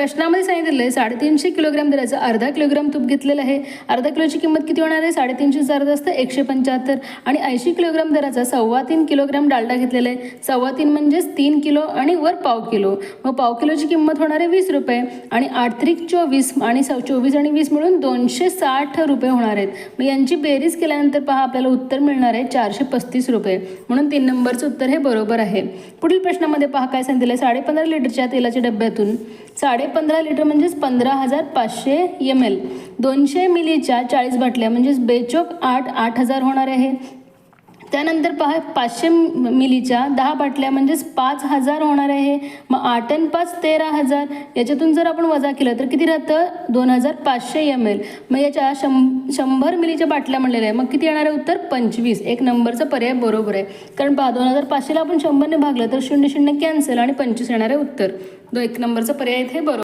प्रश्नामध्ये सांगितलेलं आहे 350 किलोग्राम दराचं अर्धा किलोग्राम तूप घेतलेलं आहे. अर्धा किलोची किंमत किती होणार आहे? 350 अर्धा असतं 175. आणि 80 किलोग्राम दराचा 3.25 किलोग्राम डालडा घेतलेला आहे. 3.25 म्हणजेच 3 किलो आणि वर पाव किलो. मग पाव किलोची किंमत होणार आहे 20 रुपये. आणि 8 त्रिक 24 आणि 24 आणि 20 मिळून 260 रुपये होणार आहेत. मग यांची बेरीज केल्यानंतर पहा आपल्याला उत्तर मिळणार आहे 435 रुपये. म्हणून 3 नंबरचं उत्तर हे बरोबर आहे. पुढील प्रश्नामध्ये पहा काय सांगितलं आहे. 15.5 लिटरच्या तेलाच्या डब्यातून 15.5 लिटर म्हणजेच 15,500 ml 200 मिलीच्या 40 बाटल्या म्हणजेच बेचोक 8,000 होणार आहे. त्यानंतर पहा 500 मिलीच्या 10 बाटल्या म्हणजेच 5,000 होणार आहे. मग 8 आणि 5 13,000. याच्यातून जर आपण वजा केलं तर किती राहतं? 2,500 ml. मग याच्या 100 मिलीच्या बाटल्या म्हणलेल्या आहे. मग किती येणार आहे उत्तर? 25. 1 नंबरचा पर्याय बरोबर आहे. कारण पहा 2,500ला आपण 100ने भागलं तर 0 0 कॅन्सल आणि 25 येणार आहे उत्तर. 1 नंबरचा पर्याय इथे बरोबर.